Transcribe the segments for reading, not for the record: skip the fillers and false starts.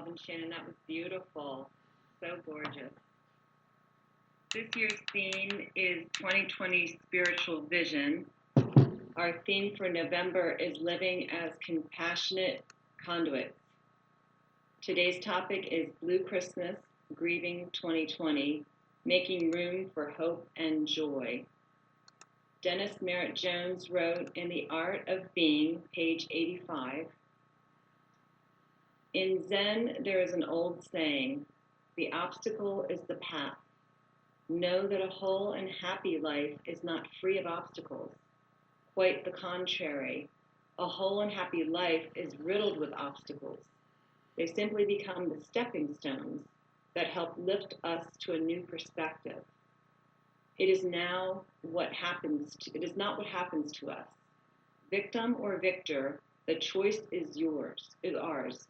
Bob and Shannon. That was beautiful. So gorgeous. This year's theme is 2020 Spiritual Vision. Our theme for November is Living as Compassionate Conduits. Today's topic is Blue Christmas, Grieving 2020, Making Room for Hope and Joy. Dennis Merritt Jones wrote in The Art of Being, page 85, in Zen, there is an old saying, the obstacle is the path. Know that a whole and happy life is not free of obstacles. Quite the contrary. A whole and happy life is riddled with obstacles. They simply become the stepping stones that help lift us to a new perspective. It is not what happens to us. Victim or victor, the choice is ours.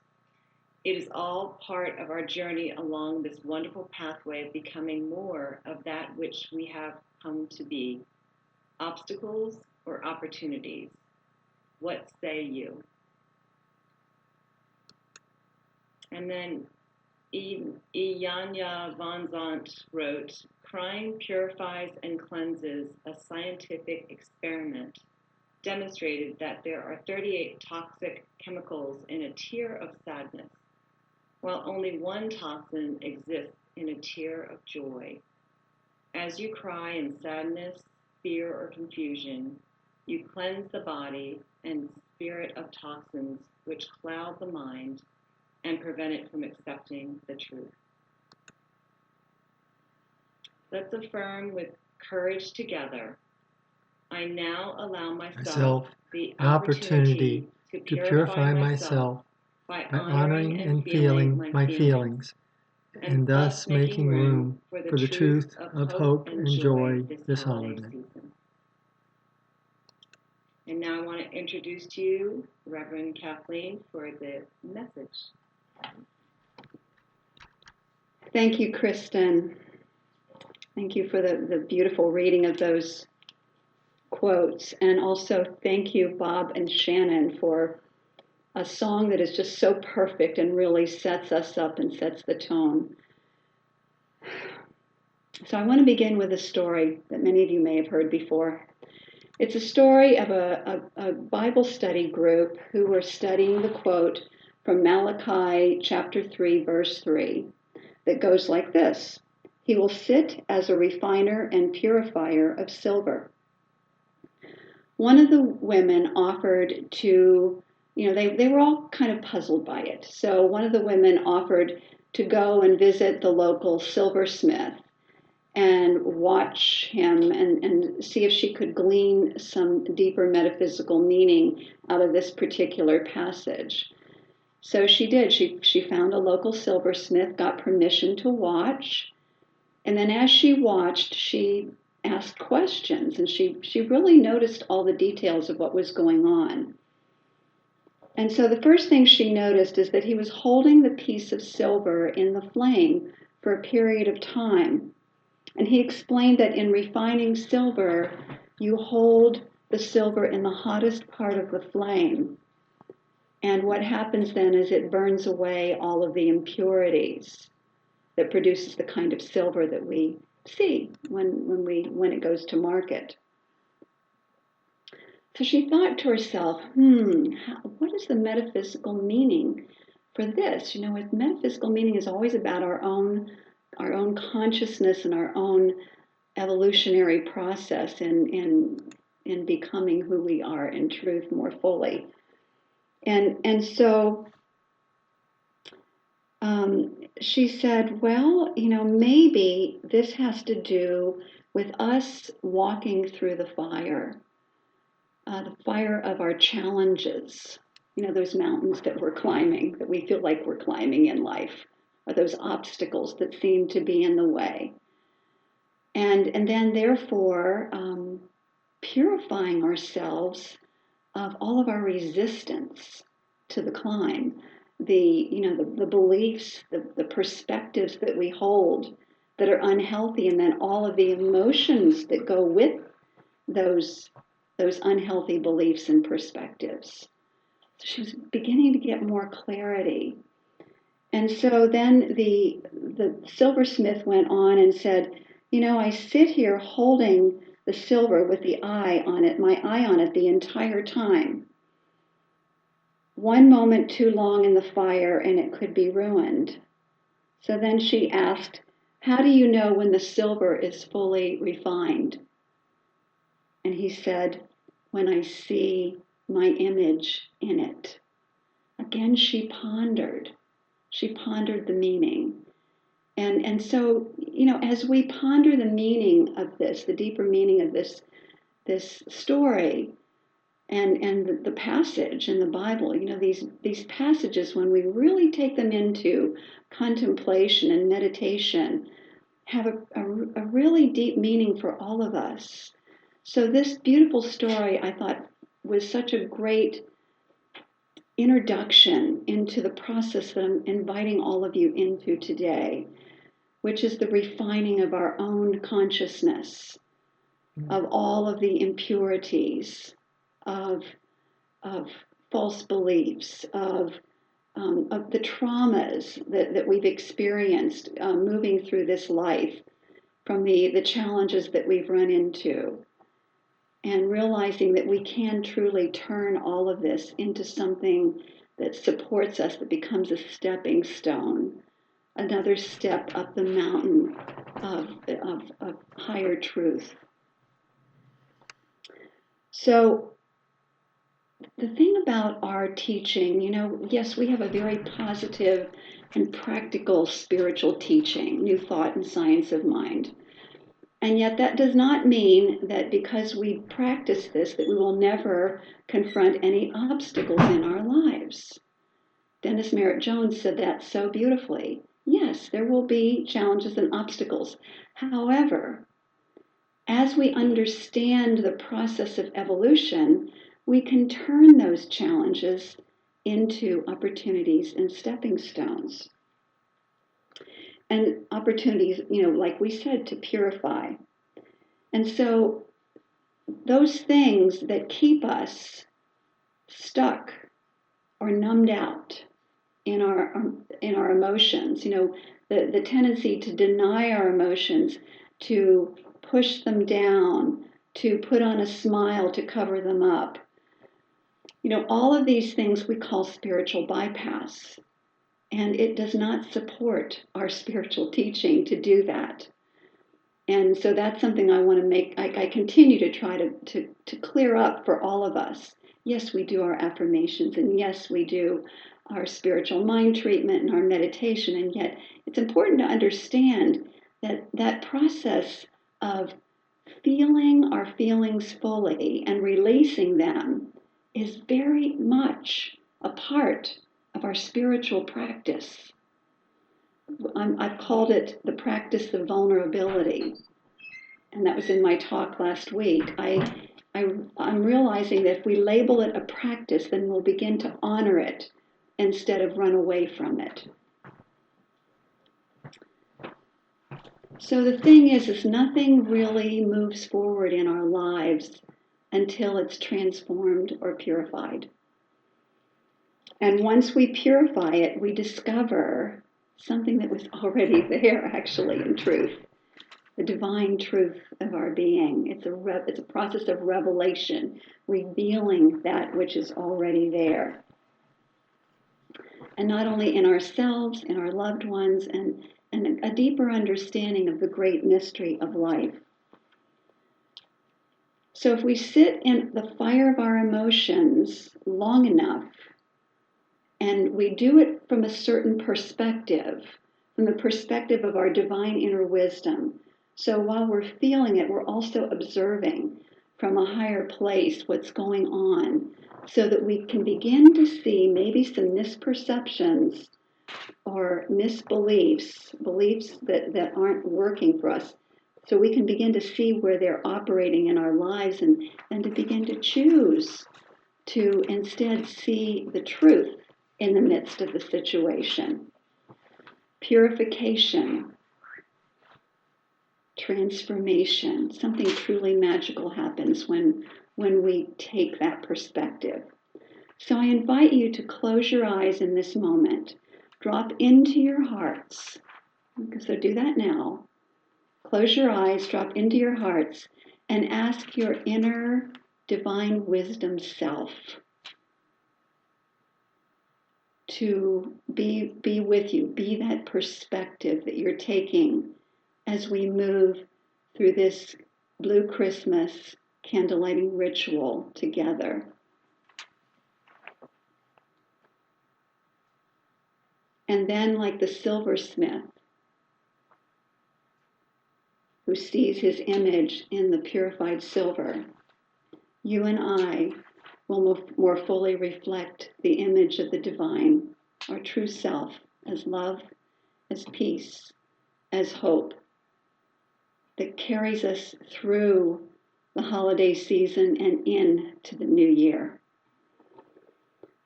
It is all part of our journey along this wonderful pathway of becoming more of that which we have come to be. Obstacles or opportunities? What say you? And then Iyanya Van Zant wrote, crying purifies and cleanses. A scientific experiment demonstrated that there are 38 toxic chemicals in a tear of sadness, while only one toxin exists in a tear of joy. As you cry in sadness, fear, or confusion, you cleanse the body and spirit of toxins which cloud the mind and prevent it from accepting the truth. Let's affirm with courage together. I now allow myself the opportunity to purify myself by honoring and feeling my feelings, and thus making room for the truth of hope and joy this holiday season. And now I want to introduce to you Reverend Kathleen for the message. Thank you, Kristen. Thank you for the beautiful reading of those quotes. And also thank you, Bob and Shannon, for a song that is just so perfect and really sets us up and sets the tone. So I want to begin with a story that many of you may have heard before. It's a story of a Bible study group who were studying the quote from Malachi chapter 3, verse 3, that goes like this: He will sit as a refiner and purifier of silver. One of the women offered to, they were all kind of puzzled by it. So one of the women offered to go and visit the local silversmith and watch him and see if she could glean some deeper metaphysical meaning out of this particular passage. So she did. She found a local silversmith, got permission to watch, and then as she watched, she asked questions, and she really noticed all the details of what was going on. And so the first thing she noticed is that he was holding the piece of silver in the flame for a period of time. And he explained that in refining silver, you hold the silver in the hottest part of the flame. And what happens then is it burns away all of the impurities that produces the kind of silver that we see when it goes to market. So she thought to herself, what is the metaphysical meaning for this? Metaphysical meaning is always about our own consciousness and our own evolutionary process in becoming who we are in truth more fully. And so she said, well, maybe this has to do with us walking through the fire of our challenges, those mountains that we're climbing, that we feel like we're climbing in life, or those obstacles that seem to be in the way. And then therefore purifying ourselves of all of our resistance to the climb, the beliefs, the perspectives that we hold that are unhealthy, and then all of the emotions that go with those unhealthy beliefs and perspectives. So she was beginning to get more clarity. And so then the silversmith went on and said, I sit here holding the silver with the eye on it, my eye on it the entire time. One moment too long in the fire and it could be ruined. So then she asked, how do you know when the silver is fully refined? And he said, when I see my image in it. Again, she pondered the meaning. And so, as we ponder the meaning of this, the deeper meaning of this story and the passage in the Bible, these passages, when we really take them into contemplation and meditation, have a really deep meaning for all of us. So this beautiful story, I thought, was such a great introduction into the process that I'm inviting all of you into today, which is the refining of our own consciousness, of all of the impurities, of false beliefs, of the traumas that we've experienced moving through this life, from the challenges that we've run into, and realizing that we can truly turn all of this into something that supports us, that becomes a stepping stone, another step up the mountain of higher truth. So the thing about our teaching, yes, we have a very positive and practical spiritual teaching, New Thought and Science of Mind. And yet that does not mean that because we practice this, that we will never confront any obstacles in our lives. Dennis Merritt Jones said that so beautifully. Yes, there will be challenges and obstacles. However, as we understand the process of evolution, we can turn those challenges into opportunities and stepping stones. And opportunities, like we said, to purify. And so those things that keep us stuck or numbed out in our emotions, the tendency to deny our emotions, to push them down, to put on a smile to cover them up. All of these things we call spiritual bypass. And it does not support our spiritual teaching to do that. And so that's something I want to make, I continue to try to clear up for all of us. Yes, we do our affirmations, and yes, we do our spiritual mind treatment and our meditation, and yet it's important to understand that that process of feeling our feelings fully and releasing them is very much a part of our spiritual practice. I've called it the practice of vulnerability, and that was in my talk last week. I'm realizing that if we label it a practice, then we'll begin to honor it instead of run away from it. So the thing is nothing really moves forward in our lives until it's transformed or purified. And once we purify it, we discover something that was already there, actually, in truth, the divine truth of our being. It's a process of revelation, revealing that which is already there. And not only in ourselves, in our loved ones, and a deeper understanding of the great mystery of life. So if we sit in the fire of our emotions long enough, and we do it from a certain perspective, from the perspective of our divine inner wisdom. So while we're feeling it, we're also observing from a higher place what's going on, so that we can begin to see maybe some misperceptions or misbeliefs, beliefs that aren't working for us. So we can begin to see where they're operating in our lives and to begin to choose to instead see the truth in the midst of the situation. Purification, transformation, something truly magical happens when we take that perspective. So I invite you to close your eyes in this moment drop into your hearts. So do that now. Close your eyes, drop into your hearts, and ask your inner divine wisdom self to be with you, be that perspective that you're taking as we move through this Blue Christmas candlelighting ritual together. And then, like the silversmith who sees his image in the purified silver, you and I will more fully reflect the image of the divine, our true self, as love, as peace, as hope, that carries us through the holiday season and into the new year.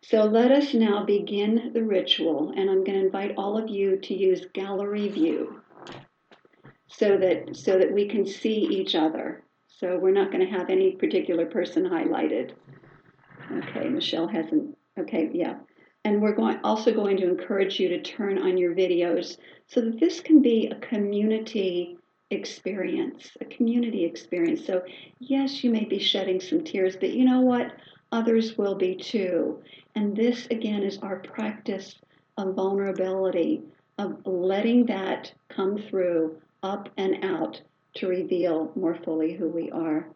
So let us now begin the ritual, and I'm going to invite all of you to use gallery view so that we can see each other. So we're not going to have any particular person highlighted. Okay, Michelle hasn't. Okay, yeah. And we're also going to encourage you to turn on your videos so that this can be a community experience, So yes, you may be shedding some tears, but you know what? Others will be too. And this, again, is our practice of vulnerability, of letting that come through, up and out, to reveal more fully who we are.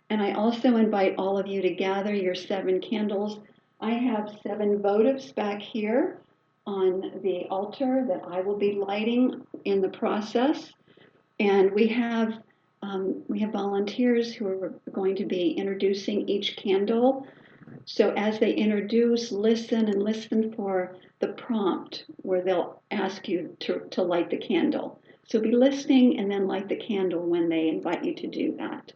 And I also invite all of you to gather your 7 candles. I have 7 votives back here on the altar that I will be lighting in the process. And we have volunteers who are going to be introducing each candle. So as they introduce, listen for the prompt where they'll ask you to light the candle. So be listening and then light the candle when they invite you to do that.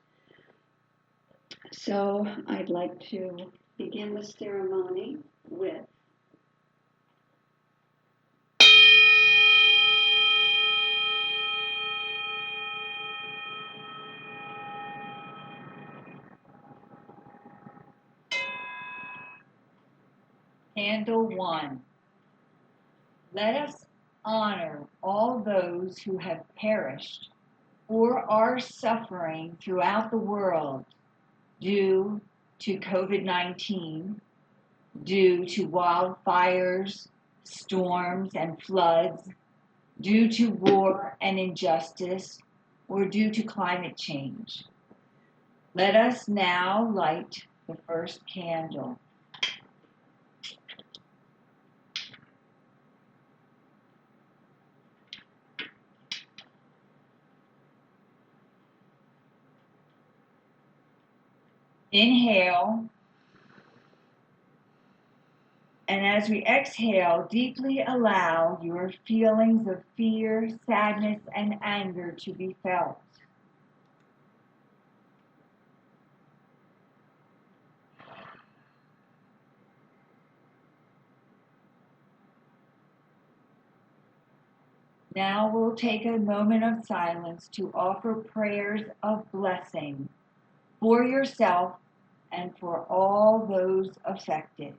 So I'd like to begin the ceremony with Candle 1. Let us honor all those who have perished or are suffering throughout the world due to COVID-19, due to wildfires, storms, and floods, due to war and injustice, or due to climate change. Let us now light the first candle. Inhale, and as we exhale, deeply allow your feelings of fear, sadness, and anger to be felt. Now we'll take a moment of silence to offer prayers of blessing for yourself and for all those affected.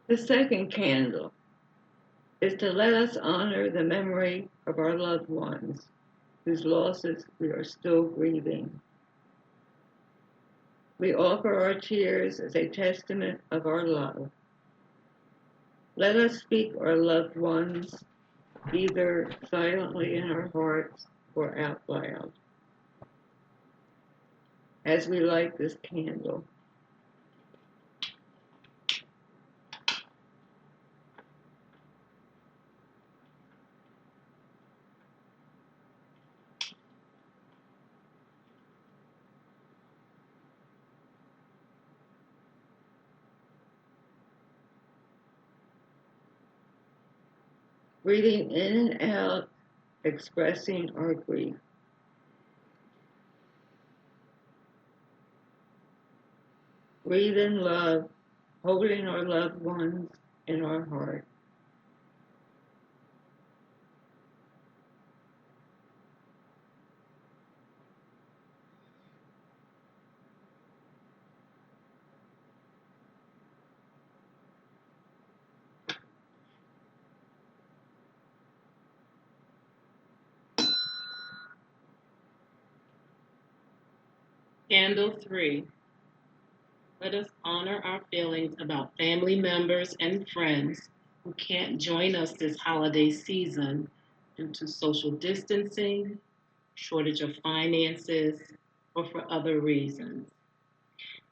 The second candle is to let us honor the memory of our loved ones whose losses we are still grieving. We offer our tears as a testament of our love. Let us speak our loved ones either silently in our hearts or out loud as we light this candle. Breathing in and out, expressing our grief. Breathe in love, holding our loved ones in our heart. Candle 3. Let us honor our feelings about family members and friends who can't join us this holiday season due to social distancing, shortage of finances, or for other reasons.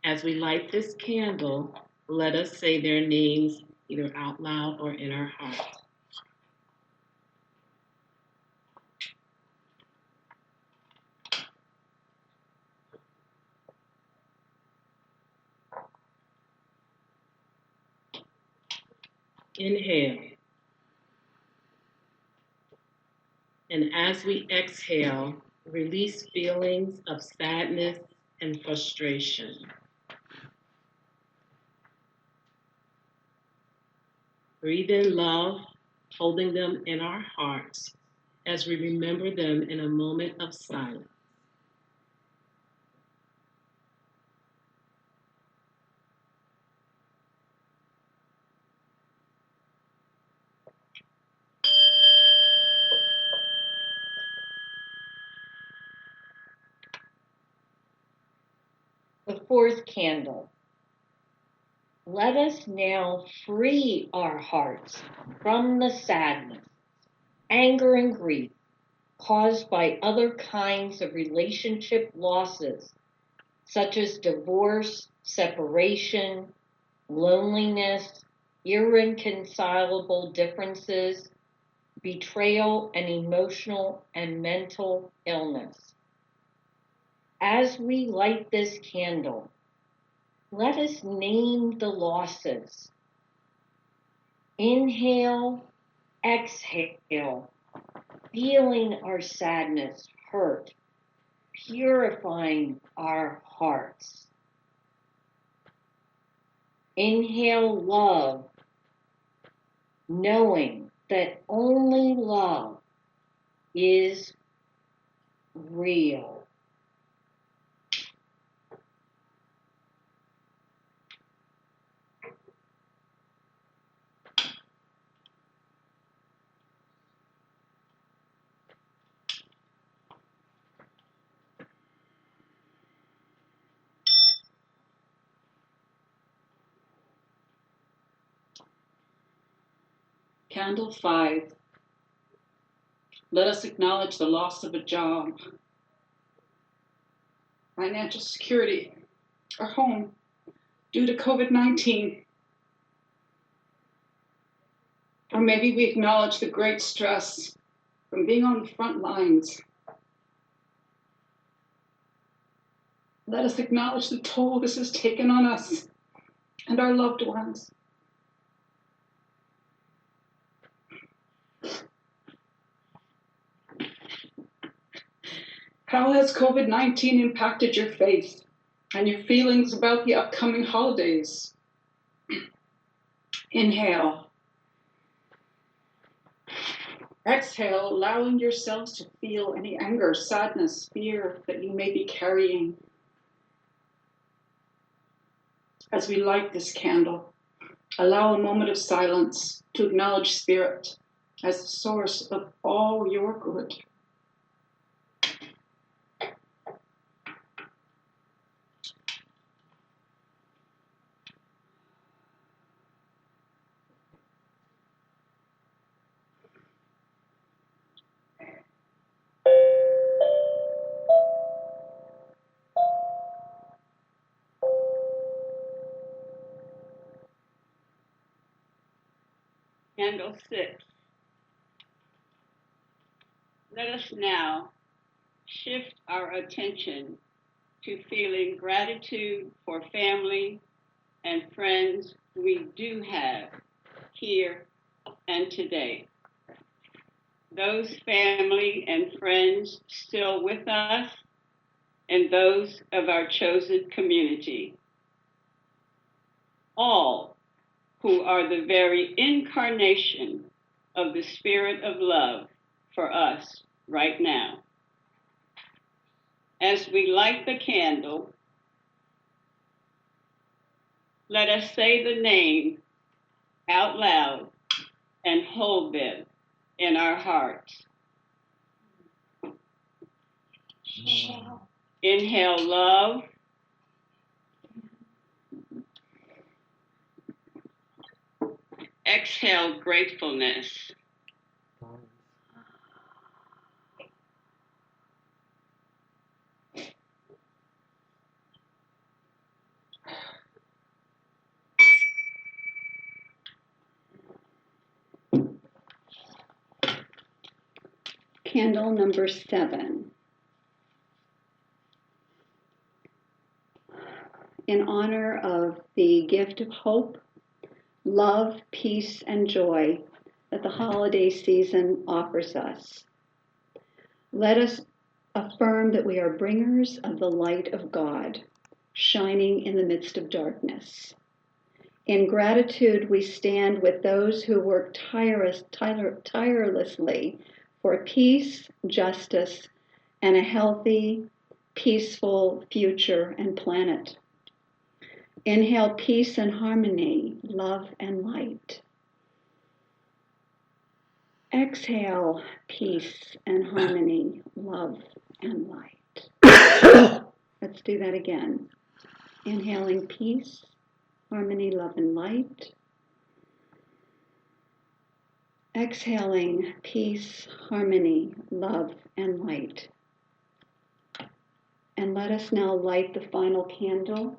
As we light this candle, let us say their names either out loud or in our heart. Inhale. And as we exhale, release feelings of sadness and frustration. Breathe in love, holding them in our hearts as we remember them in a moment of silence. The fourth candle. Let us now free our hearts from the sadness, anger, and grief caused by other kinds of relationship losses, such as divorce, separation, loneliness, irreconcilable differences, betrayal, and emotional and mental illness. As we light this candle, let us name the losses. Inhale, exhale, feeling our sadness, hurt, purifying our hearts. Inhale, love, knowing that only love is real. Candle 5. Let us acknowledge the loss of a job, financial security, or home due to COVID-19. Or maybe we acknowledge the great stress from being on the front lines. Let us acknowledge the toll this has taken on us and our loved ones. How has COVID-19 impacted your faith and your feelings about the upcoming holidays? Inhale. Exhale, allowing yourselves to feel any anger, sadness, fear that you may be carrying. As we light this candle, allow a moment of silence to acknowledge Spirit as the source of all your good. Candle 6. Let us now shift our attention to feeling gratitude for family and friends we do have here and today. Those family and friends still with us, and those of our chosen community. all who are the very incarnation of the spirit of love for us right now. As we light the candle, let us say the name out loud and hold them in our hearts. Inhale love. Exhale gratefulness. Candle number 7. In honor of the gift of hope, love, peace, and joy that the holiday season offers us, let us affirm that we are bringers of the light of God, shining in the midst of darkness. In gratitude, we stand with those who work tirelessly for peace, justice, and a healthy, peaceful future and planet. Inhale peace and harmony, love and light. Exhale peace and harmony, love and light. Let's do that again. Inhaling peace, harmony, love, and light. Exhaling peace, harmony, love, and light. And let us now light the final candle.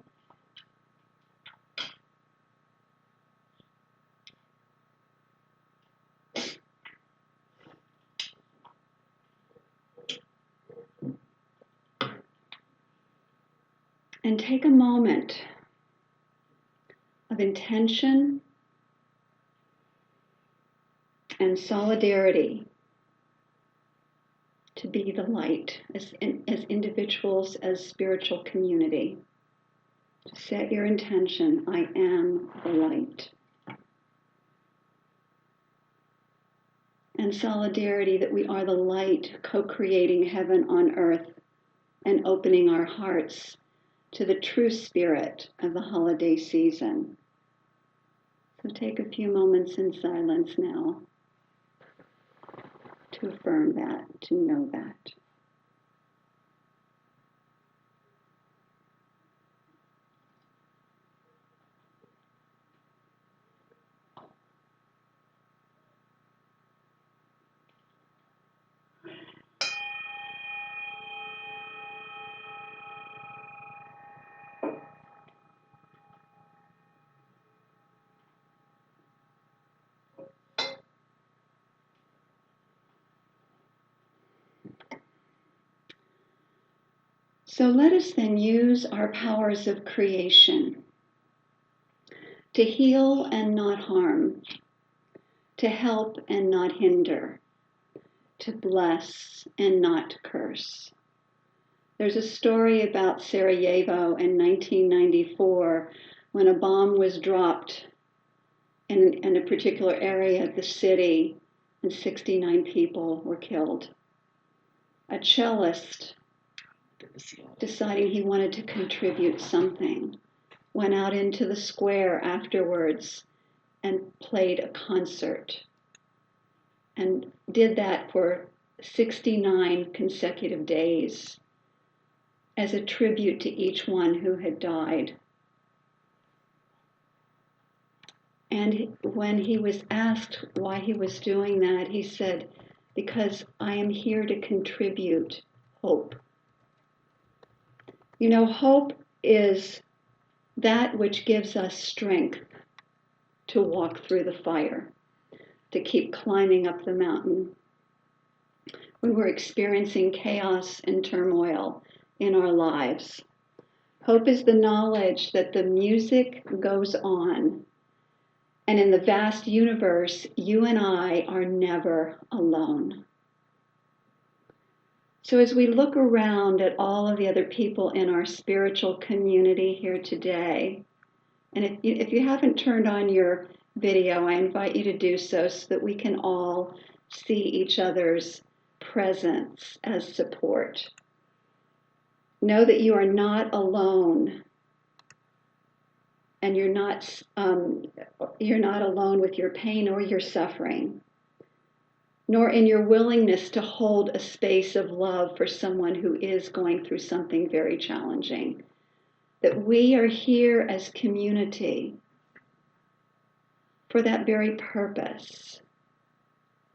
And take a moment of intention and solidarity to be the light as individuals, as spiritual community. To set your intention, I am the light. And solidarity that we are the light, co-creating heaven on earth and opening our hearts to the true spirit of the holiday season. So take a few moments in silence now to affirm that, to know that. So let us then use our powers of creation to heal and not harm, to help and not hinder, to bless and not curse. There's a story about Sarajevo in 1994 when a bomb was dropped in a particular area of the city and 69 people were killed. A cellist, deciding he wanted to contribute something, went out into the square afterwards and played a concert and did that for 69 consecutive days as a tribute to each one who had died. And when he was asked why he was doing that, he said, "Because I am here to contribute hope." You know, hope is that which gives us strength to walk through the fire, to keep climbing up the mountain. When we're experiencing chaos and turmoil in our lives, hope is the knowledge that the music goes on. And in the vast universe, you and I are never alone. So as we look around at all of the other people in our spiritual community here today, And if you haven't turned on your video, I invite you to do so that we can all see each other's presence as support. Know that you are not alone, and you're not alone with your pain or your suffering, nor in your willingness to hold a space of love for someone who is going through something very challenging. That we are here as community for that very purpose,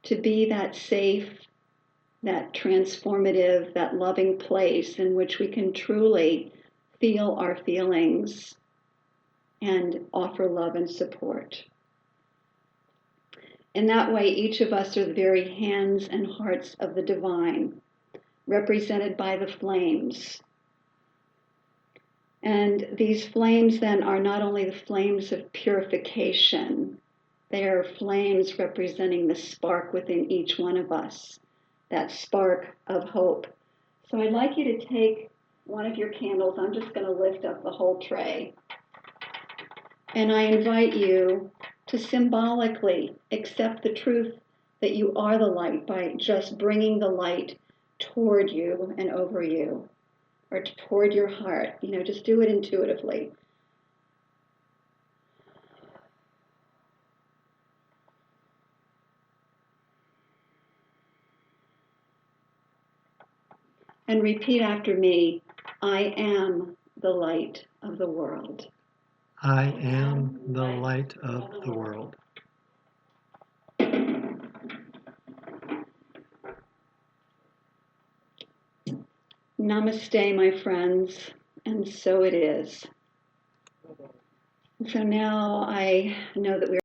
to be that safe, that transformative, that loving place in which we can truly feel our feelings and offer love and support. In that way, each of us are the very hands and hearts of the divine, represented by the flames. And these flames then are not only the flames of purification, they are flames representing the spark within each one of us, that spark of hope. So I'd like you to take one of your candles. I'm just going to lift up the whole tray. And I invite you to symbolically accept the truth that you are the light by just bringing the light toward you and over you, or toward your heart. Just do it intuitively. And repeat after me, I am the light of the world. I am the light of the world. Namaste, my friends, and so it is. So now I know that we